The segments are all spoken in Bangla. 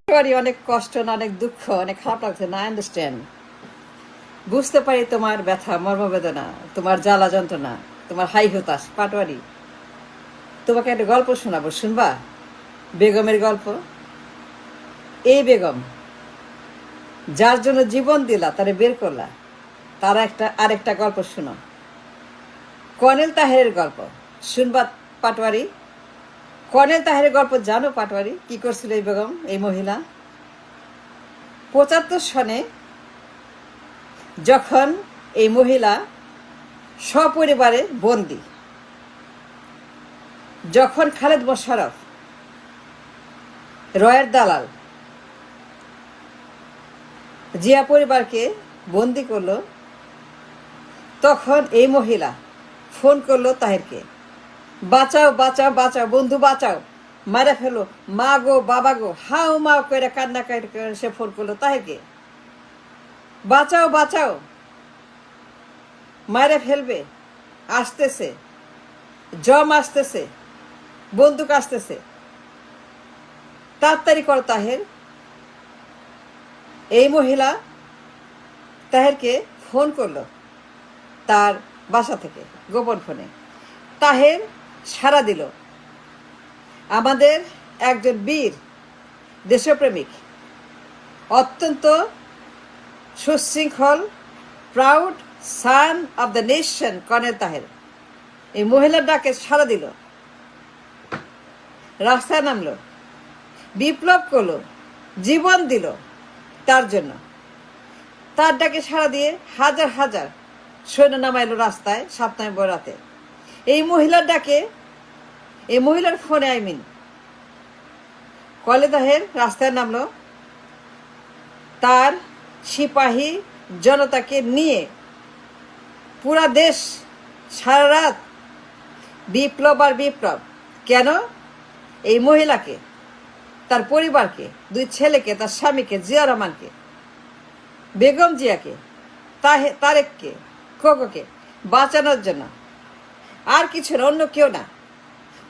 অনেক কষ্ট না, অনেক দুঃখ, অনেক খারাপ লাগছে না। আন্ডারস্ট্যান্ড, বুঝতে পারি তোমার ব্যথা, মর্মবেদনা, তোমার জ্বালা যন্ত্রণা, তোমার হাই হতাশ। পাটোয়ারি, তোমাকে একটা গল্প শোনাবো, শুনবা? বেগমের গল্প। এই বেগম যার জন্য জীবন দিলা, তারে বের করলা, তার আরেকটা গল্প শুনো। কর্নেল তাহেরের গল্প শুনবা পাটোয়ারি? কর্নেল তাহেরের গল্প জানো পাটোয়ারি? কি করছিল এই বেগম, এই মহিলা? ৭৫ সনে যখন এই মহিলা সপরিবারে বন্দী, যখন খালেদ মোশাররফ রয়ের দালাল জিয়া পরিবারকে বন্দি করলো, তখন এই মহিলা ফোন করলো তাহেরকে, বাঁচাও বাঁচাও বাঁচাও, বন্ধু বাঁচাও, মারা ফেলো, মা গো বাবা গো, হাও মাও করে কান্না করে সে ফোন করলো তাহেরকে, বাঁচাও বাঁচাও, মারা ফেলবে, আসতেছে, জম আসতেছে, বন্দুক আসতেছে, তাড়াতাড়ি করো তাহের। এই মহিলা তাহেরকে ফোন করলো তার বাসা থেকে গোপন ফোনে। তাহের সাড়া দিল। আমাদের একজন বীর দেশপ্রেমিক, অত্যন্ত সুশৃঙ্খল, proud San of the nation colonel Taher এই মহিলার ডাকে সাড়া দিল, রাস্তায় নামলো, বিপ্লব করলো, জীবন দিল তার জন্য। তার ডাকে সাড়া দিয়ে হাজার হাজার সৈন্য নামাইলো রাস্তায় ৭ নভেম্বর রাতে। এই মহিলার ডাকে, এই মহিলার ফোনে কর্নেল তাহের রাস্তায় নামলো, তার সিপাহী জনতাকে নিয়ে পুরা দেশ সারা রাত বিপ্লব আর বিপ্লব। কেন? এই মহিলাকে, তার পরিবারকে, 2 ছেলেকে, তার স্বামীকে, জিয়া রহমানকে, বেগম জিয়াকে, তারেককে, কোকোকে বাঁচানোর জন্য। আর কিছু না, অন্য কেউ না,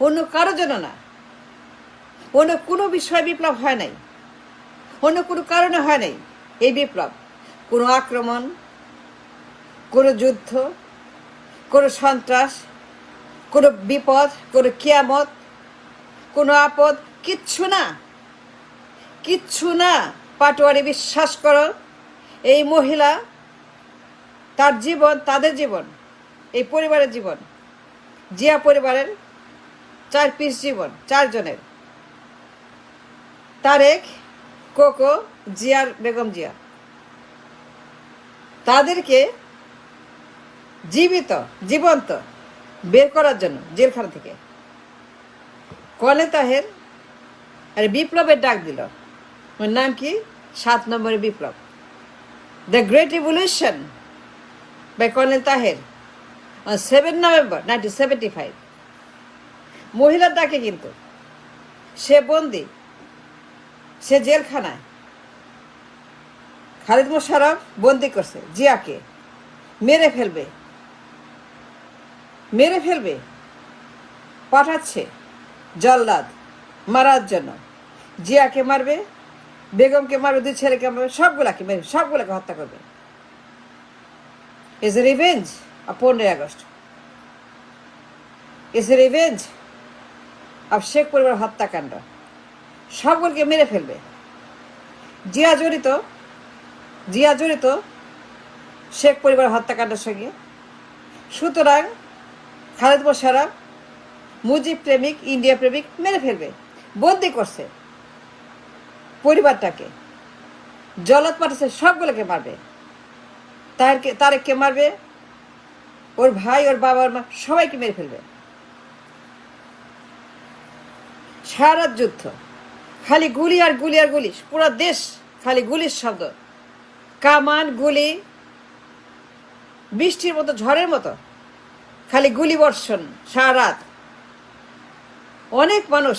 অন্য কারোর জন্য না। অন্য কোনো বিষয়ে বিপ্লব হয় নাই, অন্য কোনো কারণে হয় নাই এই বিপ্লব। কোনো আক্রমণ, কোনো যুদ্ধ, কোনো সন্ত্রাস, কোনো বিপদ, কোনো কিয়ামত, কোনো আপদ, কিচ্ছু না, কিচ্ছু না। পাটোয়ারি, বিশ্বাস করো, এই মহিলা, তার জীবন, তাদের জীবন, এই পরিবারের জীবন, জিয়া পরিবারের 4 পিস জীবন, 4 জনের, তারেক, কোকো, জিয়ার, বেগম জিয়া, তাদেরকে জীবন্ত বের করার জন্য জেলখানা থেকে কর্নেল তাহের বিপ্লবের ডাক দিল। ওর নাম কি? 7 নম্বরের বিপ্লব, the great revolution by colonel Taher on 7 November 1975। মহিলার ডাকে কিন্তু সে বন্দি, সে জেলখানায়। খালেদ মোশাররফ বন্দি করছে জিয়াকে, মেরে ফেলবে, পাঠাচ্ছে জল্লাদ মারার জন্য। জিয়াকে মারবে, বেগমকে মারবে, 2 ছেলেকে মারবে, সবগুলাকে মেরে, সবগুলাকে হত্যা করবে। Is a revenge of 15 August, is a revenge of Sheikh পরিবার হত্যাকাণ্ড। সবগুলোকে মেরে ফেলবে। জিয়া জড়িত শেখ পরিবার হত্যাকাণ্ডের সঙ্গে। সুতরাং খালেদ মোশাররফ মুজিব প্রেমিক, ইন্ডিয়া প্রেমিক, মেরে ফেলবে। বন্দি করছে পরিবারটাকে, জল্লাদ পাঠাচ্ছে, সবগুলোকে মারবে। তারেককে মারবে, ওর ভাই, ওর বাবা, ওর মা, সবাইকে মেরে ফেলবে। সারা যুদ্ধ খালি গুলি আর গুলি আর গুলি, পুরো দেশ খালি গুলির শব্দ, কামান, গুলি, বৃষ্টির মতো, ঝড়ের মতো খালি গুলি বর্ষণ সারা রাত। অনেক মানুষ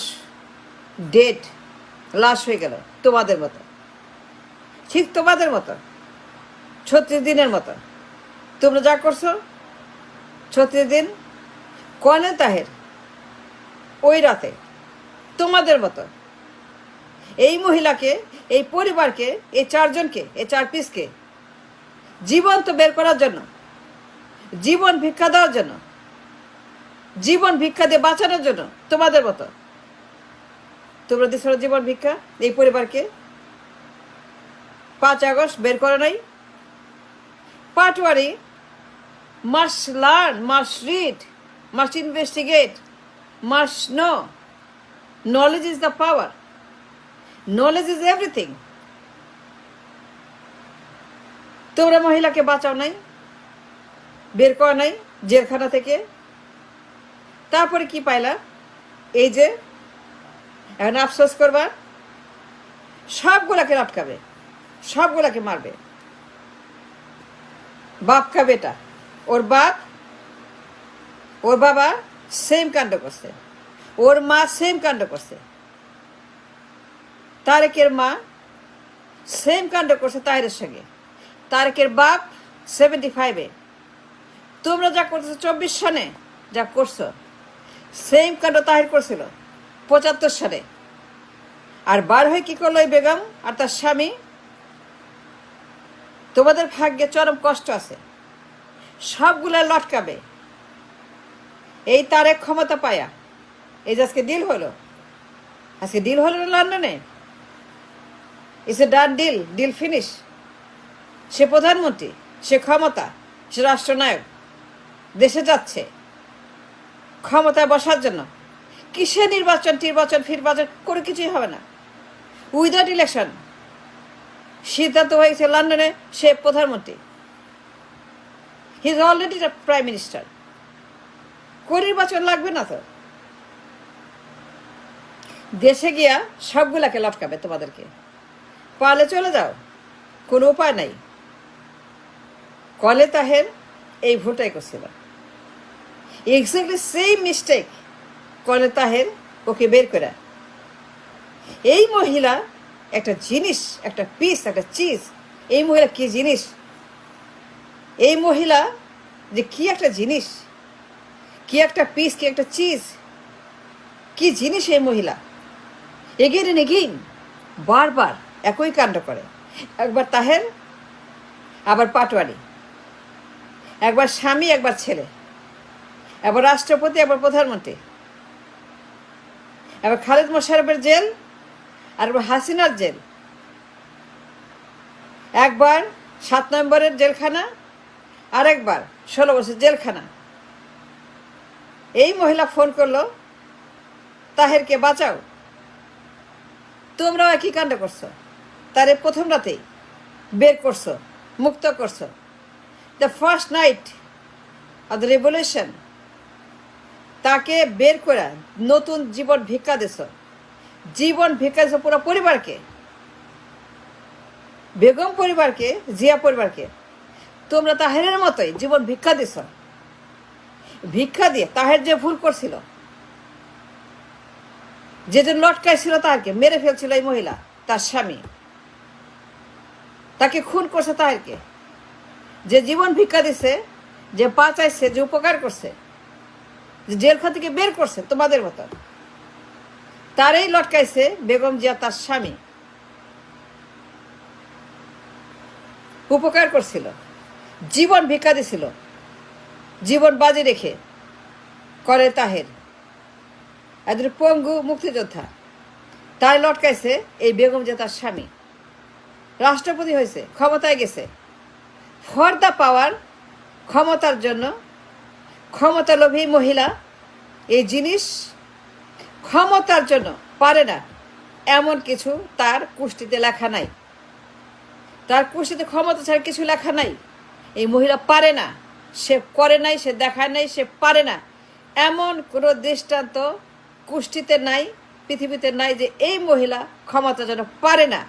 ডেড, লাশ হয়ে গেল, তোমাদের মতো, ঠিক তোমাদের মতো, 36 দিনের মতো। তোমরা যা করছো 36 দিন, কর্নেল তাহের ওই রাতে তোমাদের মতো এই মহিলাকে, এই পরিবারকে, এই চারজনকে, এই 4 পিসকে জীবন্ত বের করার জন্য, জীবন ভিক্ষা দেওয়ার জন্য, জীবন ভিক্ষা দিয়ে বাঁচানোর জন্য তোমাদের মতো তোমরা দিচ্ছ জীবন ভিক্ষা এই পরিবারকে। 5 আগস্ট বের করে নাই। Patwari must learn, must read, must investigate, must know. Knowledge is the power. Knowledge is everything. তোমরা মহিলাকে বাঁচাও নাই, বের করা নাই জেলখানা থেকে। তারপরে কি পাইলা? এই যে এখন আফসোস করবা, সবগুলাকে আটকাবে, সবগুলাকে মারবে। বাপ কা বেটা, ওর বাপ, ওর বাবা সেম কাণ্ড করছে, ওর মা সেম কাণ্ড করছে, তারেকের মা সেম কাণ্ড করছে তাহেরের সঙ্গে। তারেকের বাপ 75-এ, তোমরা যা করতেছো 24 সনে যা করছো সেম কাণ্ড তাহের করছিল 75 সালে। আর বার হয়ে কি করলো এই বেগম আর তার স্বামী? তোমাদের ভাগ্যে চরম কষ্ট আছে, সবগুলা লটকাবে। এই তারেক ক্ষমতা পায়া, এই যে আজকে ডিল হলো, আজকে ডিল হলো না লন্ডনে, it's a done deal, deal finish. সে প্রধানমন্ত্রী, সে ক্ষমতা, সে রাষ্ট্রনায়ক, দেশে যাচ্ছে ক্ষমতায় বসার জন্য। কিসে নির্বাচন ফিরবাচন করে কিছুই হবে না। উইদাউট ইলেকশন সিদ্ধান্ত হয়ে গেছে লন্ডনে সে প্রধানমন্ত্রী। He is already prime minister. নির্বাচন লাগবে না তো। দেশে গিয়া সবগুলাকে লটকাবে তোমাদেরকে। পালে চলে যাও, কোনো উপায় নাই। কলে তাহের এই ভুলটাই করছিল, এক্স্যাক্টলি সেম মিস্টেক কলে তাহের ওকে বের করে। এই মহিলা একটা জিনিস, একটা পিস, একটা চিজ। এই মহিলা কি জিনিস, এই মহিলা যে কি একটা জিনিস, কি একটা পিস, কি একটা চিজ, কি জিনিস এই মহিলা। এগেন এন্ড এগেইন বারবার একই কাণ্ড করে। একবার তাহের, আবার পাটওয়ারি, একবার স্বামী, একবার ছেলে, একবার রাষ্ট্রপতি, একবার প্রধানমন্ত্রী, একবার খালেদ মোশাররফের জেল, আর একবার হাসিনার জেল, একবার 7 নম্বরের জেলখানা, আর একবার 16 বছর জেলখানা। এই মহিলা ফোন করলো তাহেরকে বাঁচাও। তোমরাও একই কাণ্ড করছো, তারে প্রথম রাতেই বের করছো, মুক্ত করছো। The first night of the revolution তাকে বের করে নতুন জীবন ভিক্ষা দিছ, জীবন ভিক্ষা দিছ পুরো পরিবারকে, বেগম পরিবারকে, জিয়া পরিবারকে। তোমরা তাহেরের মতোই জীবন ভিক্ষা দিছ। ভিক্ষা দিয়ে তাহের যে ভুল করছিল, যে লটকাইছিল, তাহারকে মেরে ফেলছিল এই মহিলা, তার স্বামী, তাকে খুন করছে। তাহেরকে যে জীবন ভিক্ষা দিছে, যে বাঁচাইছে, যে উপকার করছে, যে জেলখানা থেকে বের করছে তোমাদের মতো, তারই লটকাইছে বেগম জিয়া, তার স্বামী। উপকার করছিল, জীবন ভিক্ষা দিছিল, জীবন বাজি রেখে। করে তাহের একজন পঙ্গু মুক্তিযোদ্ধা, তাই লটকাইছে এই বেগম জিয়া, তার স্বামী। রাষ্ট্রপতি হয়েছে, ক্ষমতায় গেছে ফর দ্য পাওয়ার, ক্ষমতার জন্য। ক্ষমতালোভী মহিলা এই জিনিস ক্ষমতার জন্য পারে না, এমন কিছু তার কুষ্টিতে লেখা নাই। তার কুষ্টিতে ক্ষমতা ছাড়া কিছু লেখা নাই। এই মহিলা পারে না, সে করে নাই, সে দেখায় নাই, সে পারে না। এমন কোনো দৃষ্টান্ত কুষ্টিতে নাই, পৃথিবীতে নাই যে এই মহিলা ক্ষমতা যেন পারে না।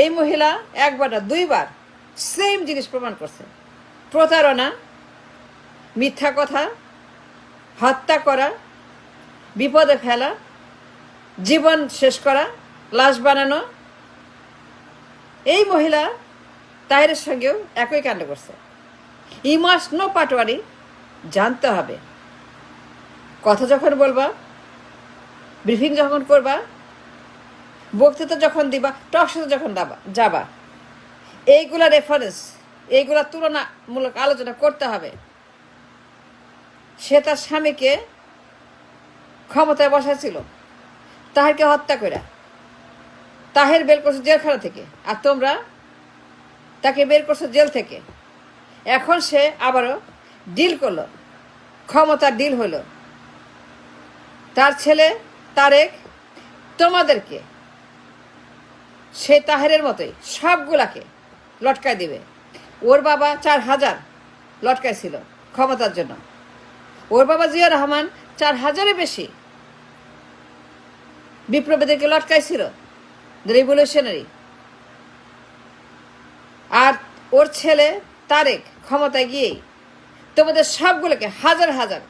এই মহিলা একবার না, 2বার সেম জিনিস প্রমাণ করছে। প্রতারণা, মিথ্যা কথা, হত্যা করা, বিপদে ফেলা, জীবন শেষ করা, লাশ বানানো। এই মহিলা তাহেরের সঙ্গেও একই কাণ্ড করছে। ই মাস্ট নো পাটওয়ারি, জানতে হবে। কথা যখন বলবা ব্রিফিং যখন করবা, বক্তৃতা যখন দিবা, টক শোতে যখন যাবা, এইগুলা রেফারেন্স, এইগুলা তুলনামূলক আলোচনা করতে হবে। সে তার স্বামীকে ক্ষমতায় বসাছিল, তাহেরকে হত্যা করে, তাহের বের করছে জেলখানা থেকে, আর তোমরা তাকে বের করছো জেল থেকে। এখন সে আবারও ডিল করলো, ক্ষমতার ডিল হলো। তার ছেলে তারেক তোমাদেরকে সে তাহেরের মতোই সবগুলাকে লটকায় দিবে। ওর বাবা 4000 লটকাইছিল ক্ষমতার জন্য, ওর বাবা জিয়া রহমান 4000-এর বেশি বিপ্লবীদেরকে লটকাইছিল, রেভলিউশনারি। আর ওর ছেলে তারেক ক্ষমতায় গিয়েই তোমাদের সবগুলোকে হাজার হাজার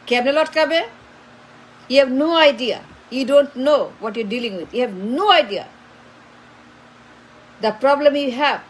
কেমনে লটকাবে? You have no idea. You don't know what you're dealing with. You have no idea the problem you have.